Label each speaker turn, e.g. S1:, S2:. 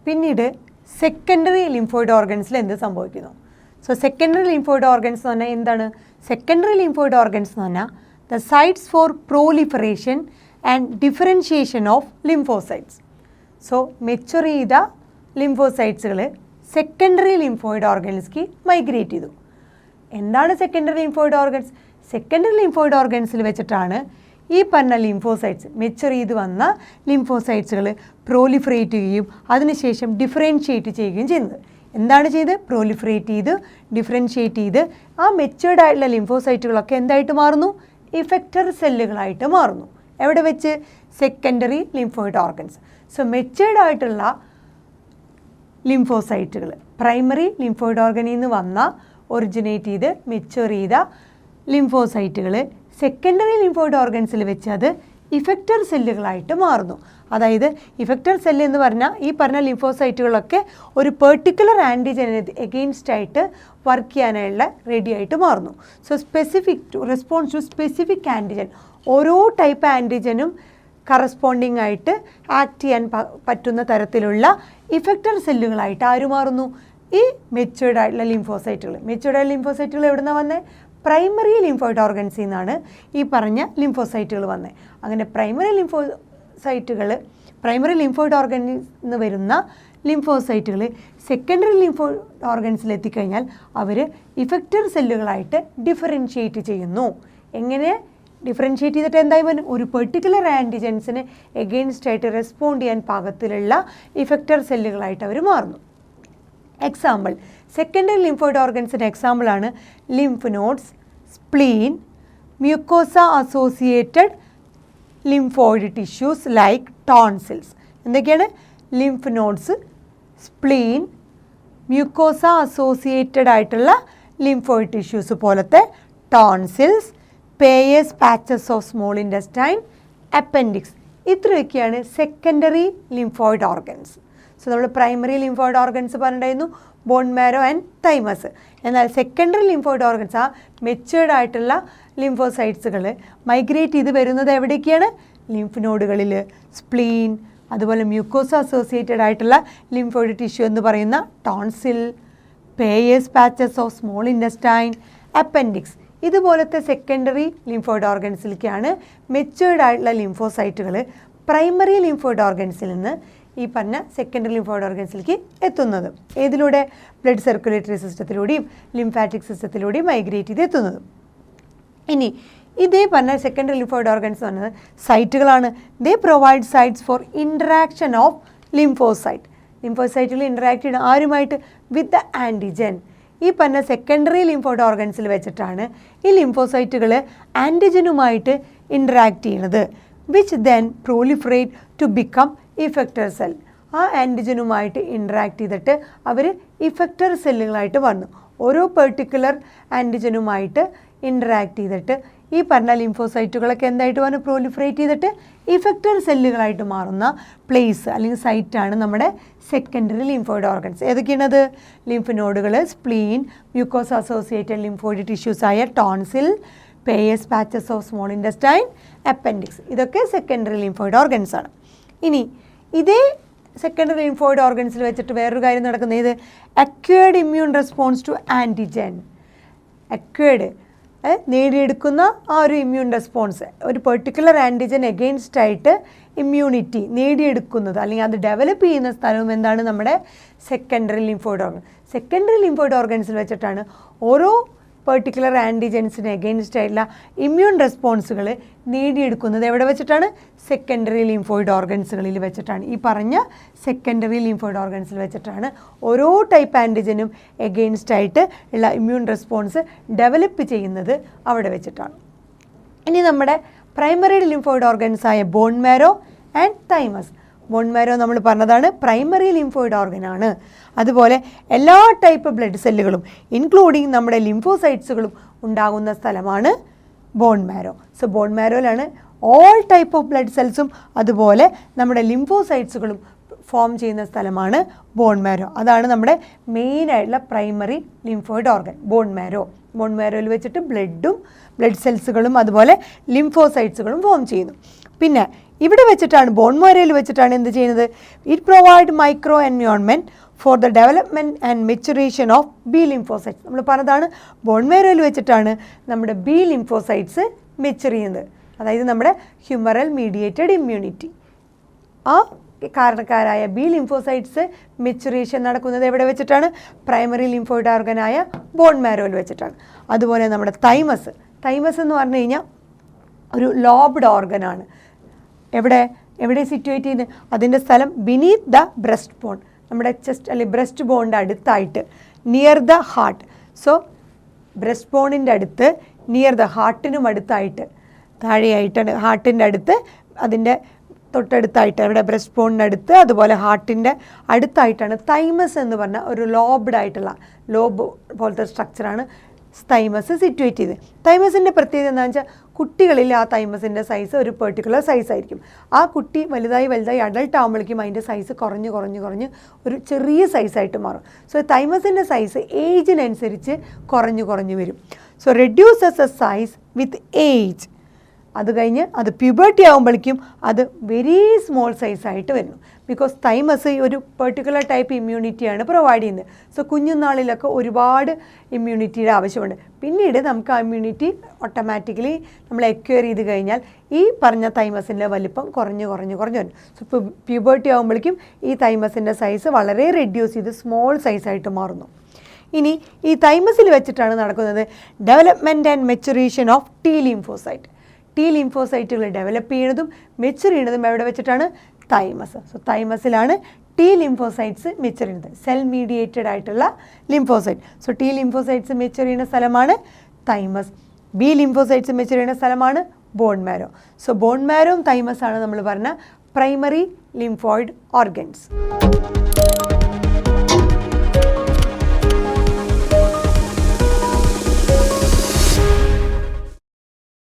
S1: പിന്നീട് secondary lymphoid ഓർഗൻസിൽ എന്ത് സംഭവിക്കുന്നു? സോ സെക്കൻഡറി ലിംഫോയിഡ് ഓർഗൻസ് എന്ന് പറഞ്ഞാൽ എന്താണ്? സെക്കൻഡറി ലിംഫോയിഡ് ഓർഗൻസ് എന്ന് പറഞ്ഞാൽ the sites for proliferation and differentiation of lymphocytes. So mature ചെയ്ത ലിംഫോസൈറ്റ്സുകൾ സെക്കൻഡറി ലിംഫോയിഡ് ഓർഗൻസ്ക്ക് മൈഗ്രേറ്റ് ചെയ്തു. എന്താണ് secondary lymphoid organs? Secondary lymphoid ഓർഗൻസിൽ വെച്ചിട്ടാണ് ഈ പറഞ്ഞ ലിംഫോസൈറ്റ്സ് മെച്ചുർ ചെയ്ത് വന്ന ലിംഫോസൈറ്റ്സുകൾ പ്രോലിഫറേറ്റ് ചെയ്യുകയും അതിനുശേഷം ഡിഫറൻഷിയേറ്റ് ചെയ്യുകയും ചെയ്യുന്നത്. എന്താണ് ചെയ്ത്? പ്രോലിഫറേറ്റ് ചെയ്ത് ഡിഫറൻഷിയേറ്റ് ചെയ്ത് ആ മെച്ചുവേർഡ് ആയിട്ടുള്ള ലിംഫോസൈറ്റുകളൊക്കെ എന്തായിട്ട് മാറുന്നു? ഇഫക്റ്റർ സെല്ലുകളായിട്ട് മാറുന്നു. എവിടെ വെച്ച്? Secondary lymphoid organs. So matured ആയിട്ടുള്ള ലിംഫോസൈറ്റുകൾ പ്രൈമറി ലിംഫോയിഡ് ഓർഗനിൽ നിന്ന് വന്ന ഒറിജിനേറ്റ് ചെയ്ത് മെച്ചുവർ ചെയ്ത ലിംഫോസൈറ്റുകൾ സെക്കൻഡറി ലിംഫോയിഡ് ഓർഗൻസിൽ വെച്ച് അത് ഇഫക്റ്റർ സെല്ലുകളായിട്ട് മാറുന്നു. അതായത് ഇഫക്റ്റർ സെല്ല് എന്ന് പറഞ്ഞാൽ ഈ പറഞ്ഞ ലിംഫോസൈറ്റുകളൊക്കെ ഒരു പെർട്ടിക്കുലർ ആൻറ്റിജന് എഗെയിൻസ്റ്റ് ആയിട്ട് വർക്ക് ചെയ്യാനുള്ള റെഡി ആയിട്ട് മാറുന്നു. So specific to response to specific antigen, ഓരോ ടൈപ്പ് ആൻറ്റിജനും കറസ്പോണ്ടിങ് ആയിട്ട് ആക്ട് ചെയ്യാൻ പറ്റുന്ന തരത്തിലുള്ള ഇഫക്റ്റർ സെല്ലുകളായിട്ട് ആര് മാറുന്നു? ഈ മെച്ചുവേർഡ് ആയിട്ടുള്ള ലിംഫോസൈറ്റുകൾ. മെച്ചുവേർഡ് ആയിട്ടുള്ള ലിംഫോസൈറ്റുകൾ എവിടെ നിന്നാണ് വന്നത്? പ്രൈമറി ലിംഫോയിഡ് ഓർഗൻസിൽ നിന്നാണ് ഈ പറഞ്ഞ ലിംഫോസൈറ്റുകൾ വന്നത്. അങ്ങനെ പ്രൈമറി ലിംഫോയിഡ് ഓർഗനിൽ നിന്ന് വരുന്ന ലിംഫോസൈറ്റുകൾ സെക്കൻഡറി ലിംഫോയിഡ് ഓർഗൻസിൽ എത്തിക്കഴിഞ്ഞാൽ അവർ ഇഫക്റ്റർ സെല്ലുകളായിട്ട് ഡിഫറൻഷിയേറ്റ് ചെയ്യുന്നു. എങ്ങനെ ഡിഫറൻഷിയേറ്റ് ചെയ്തിട്ട് എന്തായി വരും? ഒരു പെർട്ടിക്കുലർ ആൻറ്റിജൻസിന് എഗെയിൻസ്റ്റ് ആയിട്ട് റെസ്പോണ്ട് ചെയ്യാൻ പാകത്തിലുള്ള ഇഫക്റ്റർ സെല്ലുകളായിട്ട് അവർ മാറുന്നു. എക്സാമ്പിൾ, സെക്കൻഡറി ലിംഫോയിഡ് ഓർഗൻസിൻ്റെ എക്സാമ്പിളാണ് lymph nodes, spleen, mucosa associated lymphoid tissues like tonsils. എന്തൊക്കെയാണ്? Lymph nodes, spleen, mucosa associated ആയിട്ടുള്ള ലിംഫോയിഡ് ടിഷ്യൂസ് പോലത്തെ tonsils, Peyer's patches of small intestine, appendix. ഇത്രയൊക്കെയാണ് സെക്കൻഡറി ലിംഫോയിഡ് ഓർഗൻസ്. സോ നമ്മൾ primary lymphoid organs പറഞ്ഞിട്ടുണ്ടായിരുന്നു bone marrow and thymus. എന്നാൽ secondary lymphoid organs ആ matured ആയിട്ടുള്ള ലിംഫോസൈറ്റ്സുകൾ മൈഗ്രേറ്റ് ചെയ്ത് വരുന്നത് എവിടേക്കാണ്? ലിംഫ് നോഡുകളിൽ, സ്പ്ലീൻ, അതുപോലെ മ്യൂക്കോസ അസോസിയേറ്റഡ് ആയിട്ടുള്ള ലിംഫോയിഡ് ടിഷ്യൂ എന്ന് പറയുന്ന tonsil, Peyer's patches of small intestine, appendix. ഇതുപോലത്തെ സെക്കൻഡറി ലിംഫോയിഡ് ഓർഗൻസിലേക്കാണ് മെച്ചുവേർഡ് ആയിട്ടുള്ള ലിംഫോസൈറ്റുകൾ പ്രൈമറി ലിംഫോയിഡ് ഓർഗൻസിൽ നിന്ന് ഈ പറഞ്ഞ സെക്കൻഡറി ലിംഫോയിഡ് ഓർഗൻസിലേക്ക് എത്തുന്നത്. ഏതിലൂടെ? ബ്ലഡ് സർക്കുലേറ്ററി സിസ്റ്റത്തിലൂടെയും ലിംഫാറ്റിക് സിസ്റ്റത്തിലൂടെയും മൈഗ്രേറ്റ് ചെയ്ത് എത്തുന്നത്. ഇനി ഇതേ പറഞ്ഞ സെക്കൻഡറി ലിംഫോയിഡ് ഓർഗൻസ് പറഞ്ഞത് സൈറ്റുകളാണ്. They provide sites for interaction of lymphocyte. ലിംഫോസൈറ്റുകൾ ഇൻറ്ററാക്ട് ചെയ്യണം ആരുമായിട്ട്? With the antigen. ഈ പറഞ്ഞ സെക്കൻഡറി ലിംഫോയിഡ് ഓർഗൻസിൽ വെച്ചിട്ടാണ് ഈ ലിംഫോസൈറ്റുകൾ ആൻറ്റിജനുമായിട്ട് ഇൻറ്ററാക്ട് ചെയ്യുന്നത്. Which then proliferate to become effector cell. ആ ആൻറ്റിജനുമായിട്ട് ഇൻറ്ററാക്ട് ചെയ്തിട്ട് അവർ ഇഫക്റ്റർ സെല്ലുകളായിട്ട് വന്നു. ഓരോ പെർട്ടിക്കുലർ ആൻറ്റിജനുമായിട്ട് ഇൻറ്ററാക്ട് ചെയ്തിട്ട് ഈ പറഞ്ഞ ലിംഫോസൈറ്റുകളൊക്കെ എന്തായിട്ട് വന്നു? പ്രോലിഫറേറ്റ് ചെയ്തിട്ട് ഇഫക്റ്റർ സെല്ലുകളായിട്ട് മാറുന്ന പ്ലേസ് അല്ലെങ്കിൽ സൈറ്റാണ് നമ്മുടെ സെക്കൻഡറി ലിംഫോയിഡ് ഓർഗൻസ്. ഏതൊക്കെയാണത്? ലിംഫ് നോഡുകൾ, സ്പ്ലീൻ, മ്യൂക്കോസ അസോസിയേറ്റഡ് ലിംഫോയിഡ് ടിഷ്യൂസായ tonsil, Peyer's patches of small intestine, appendix. ഇതൊക്കെ സെക്കൻഡറി ലിംഫോയിഡ് ഓർഗൻസ് ആണ്. ഇനി ഇതേ സെക്കൻഡറി ലിംഫോയിഡ് ഓർഗൻസിൽ വെച്ചിട്ട് വേറൊരു കാര്യം നടക്കുന്നത് ഇത് acquired immune response to antigen. Acquired നേടിയെടുക്കുന്ന ആ ഒരു ഇമ്മ്യൂൺ റെസ്പോൺസ്, ഒരു പെർട്ടിക്കുലർ ആൻറ്റിജൻ എഗെയിൻസ്റ്റ് ആയിട്ട് ഇമ്മ്യൂണിറ്റി നേടിയെടുക്കുന്നത് അല്ലെങ്കിൽ അത് ഡെവലപ്പ് ചെയ്യുന്ന സ്ഥലവും എന്താണ്? നമ്മുടെ secondary lymphoid organ. Secondary lymphoid ഓർഗൻസിൽ വെച്ചിട്ടാണ് ഓരോ പെർട്ടിക്കുലർ ആൻറ്റിജൻസിന് എഗെയിൻസ്റ്റ് ആയിട്ടുള്ള ഇമ്മ്യൂൺ റെസ്പോൺസുകൾ നേടിയെടുക്കുന്നത്. എവിടെ വെച്ചിട്ടാണ്? സെക്കൻഡറി ലിംഫോയിഡ് ഓർഗൻസുകളിൽ വെച്ചിട്ടാണ്. ഈ പറഞ്ഞ സെക്കൻഡറി ലിംഫോയിഡ് ഓർഗൻസിൽ വെച്ചിട്ടാണ് ഓരോ ടൈപ്പ് ആൻറ്റിജനും എഗെയിൻസ്റ്റ് ആയിട്ട് ഉള്ള ഇമ്മ്യൂൺ റെസ്പോൺസ് ഡെവലപ്പ് ചെയ്യുന്നത് അവിടെ വെച്ചിട്ടാണ്. ഇനി നമ്മുടെ പ്രൈമറി ലിംഫോയിഡ് ഓർഗൻസായ bone marrow and thymus. Bone marrow നമ്മൾ പറഞ്ഞതാണ് പ്രൈമറി ലിംഫോയിഡ് ഓർഗനാണ്. അതുപോലെ എല്ലാ ടൈപ്പ് ബ്ലഡ് സെല്ലുകളും ഇൻക്ലൂഡിങ് നമ്മുടെ ലിംഫോസൈറ്റ്സുകളും ഉണ്ടാകുന്ന സ്ഥലമാണ് ബോൺ മാരോ. സോ ബോൺ മാരോയിലാണ് ഓൾ ടൈപ്പ് ഓഫ് ബ്ലഡ് സെൽസും അതുപോലെ നമ്മുടെ ലിംഫോസൈറ്റ്സുകളും ഫോം ചെയ്യുന്ന സ്ഥലമാണ് ബോൺ മാരോ. അതാണ് നമ്മുടെ മെയിനായിട്ടുള്ള primary lymphoid organ bone marrow. Bone മാരോയിൽ വെച്ചിട്ട് ബ്ലഡ് സെൽസുകളും അതുപോലെ ലിംഫോസൈറ്റ്സുകളും ഫോം ചെയ്യുന്നു. പിന്നെ ഇവിടെ വെച്ചിട്ടാണ് ബോൺ മാരോയിൽ വെച്ചിട്ടാണ് എന്ത് ചെയ്യുന്നത്? It provide micro environment for the development and maturation of B lymphocytes. നമ്മൾ പറഞ്ഞതാണ് ബോൺ മാരോയിൽ വെച്ചിട്ടാണ് നമ്മുടെ ബി ലിംഫോസൈറ്റ്സ് മെച്ചുർ ചെയ്യുന്നത്, അതായത് നമ്മുടെ ഹ്യൂമറൽ മീഡിയേറ്റഡ് ഇമ്മ്യൂണിറ്റി. ആ കാരണക്കാരായ ബി ലിംഫോസൈറ്റ്സ് മെച്ചുറേഷൻ നടക്കുന്നത് എവിടെ വെച്ചിട്ടാണ്? പ്രൈമറി ലിംഫോയിഡ് ഓർഗനായ ബോൺ മാരോയിൽ വെച്ചിട്ടാണ്. അതുപോലെ നമ്മുടെ തൈമസ് എന്ന് പറഞ്ഞു കഴിഞ്ഞാൽ ഒരു ലോബ്ഡ് ഓർഗനാണ്. എവിടെ സിറ്റുവേറ്റ് ചെയ്യുന്നത്? അതിൻ്റെ സ്ഥലം ബിനീത്ത് ദ ബ്രസ്റ്റ് ബോൺ, നമ്മുടെ ചെസ്റ്റ് അല്ലെങ്കിൽ ബ്രസ്റ്റ് ബോണിൻ്റെ അടുത്തായിട്ട്, near the heart. So breast ബോണിൻ്റെ അടുത്ത്, നിയർ ദ ഹാർട്ടിനും അടുത്തായിട്ട്, താഴെയായിട്ടാണ്, ഹാർട്ടിൻ്റെ അടുത്ത്, അതിൻ്റെ തൊട്ടടുത്തായിട്ട്, അവിടെ ബ്രസ്റ്റ് ബോണിനടുത്ത്, അതുപോലെ ഹാർട്ടിൻ്റെ അടുത്തായിട്ടാണ് തൈമസ് എന്ന് പറഞ്ഞ ഒരു ലോബ്ഡ് ആയിട്ടുള്ള ലോബ് പോലത്തെ സ്ട്രക്ചറാണ് തൈമസ് സിറ്റുവേറ്റ് ചെയ്ത്. തൈമസിൻ്റെ പ്രത്യേകത എന്താണെന്ന് വെച്ചാൽ കുട്ടികളിൽ ആ തൈമസിൻ്റെ സൈസ് ഒരു പെർട്ടിക്കുലർ സൈസ് ആയിരിക്കും. ആ കുട്ടി വലുതായി അഡൾട്ട് ആകുമ്പോഴേക്കും അതിൻ്റെ സൈസ് കുറഞ്ഞ് ഒരു ചെറിയ സൈസായിട്ട് മാറും. സോ തൈമസിൻ്റെ സൈസ് ഏജിനനുസരിച്ച് കുറഞ്ഞു വരും. So reduces A size with age. അത് കഴിഞ്ഞ് അത് പ്യൂബർട്ടി ആകുമ്പോഴേക്കും അത് വെരി സ്മോൾ സൈസായിട്ട് വരുന്നു. ബിക്കോസ് തൈമസ് ഒരു പെർട്ടിക്കുലർ ടൈപ്പ് ഇമ്മ്യൂണിറ്റിയാണ് പ്രൊവൈഡ് ചെയ്യുന്നത്. സോ കുഞ്ഞുനാളിലൊക്കെ ഒരുപാട് ഇമ്മ്യൂണിറ്റിയുടെ ആവശ്യമുണ്ട്. പിന്നീട് നമുക്ക് ആ ഇമ്മ്യൂണിറ്റി ഓട്ടോമാറ്റിക്കലി നമ്മൾ എക്വയർ ചെയ്ത് കഴിഞ്ഞാൽ ഈ പറഞ്ഞ തൈമസിൻ്റെ വലിപ്പം കുറഞ്ഞു വരും. സോ പ്യൂബർട്ടി ആകുമ്പോഴേക്കും ഈ തൈമസിൻ്റെ സൈസ് വളരെ റെഡ്യൂസ് ചെയ്ത് സ്മോൾ സൈസായിട്ട് മാറുന്നു. ഇനി ഈ തൈമസിൽ വെച്ചിട്ടാണ് നടക്കുന്നത് development and maturation of T lymphocyte. T ലിംഫോസൈറ്റുകൾ ഡെവലപ്പ് ചെയ്യുന്നതും മെച്ചുർ ചെയ്യുന്നതും എവിടെ വെച്ചിട്ടാണ്? തൈമസ്. സോ തൈമസിലാണ് ടി ലിംഫോസൈറ്റ്സ് മെച്ചുർ ചെയ്യുന്നത്, സെൽ മീഡിയേറ്റഡ് ആയിട്ടുള്ള lymphocyte. So T lymphocytes mature ചെയ്യുന്ന സ്ഥലമാണ് തൈമസ്. ബി ലിംഫോസൈറ്റ്സ് മെച്ചുർ ചെയ്യുന്ന സ്ഥലമാണ് ബോൺ മാരോ. സോ ബോൺ മാരോയും തൈമസാണ് നമ്മൾ പറഞ്ഞ പ്രൈമറി ലിംഫോയിഡ് ഓർഗൻസ്.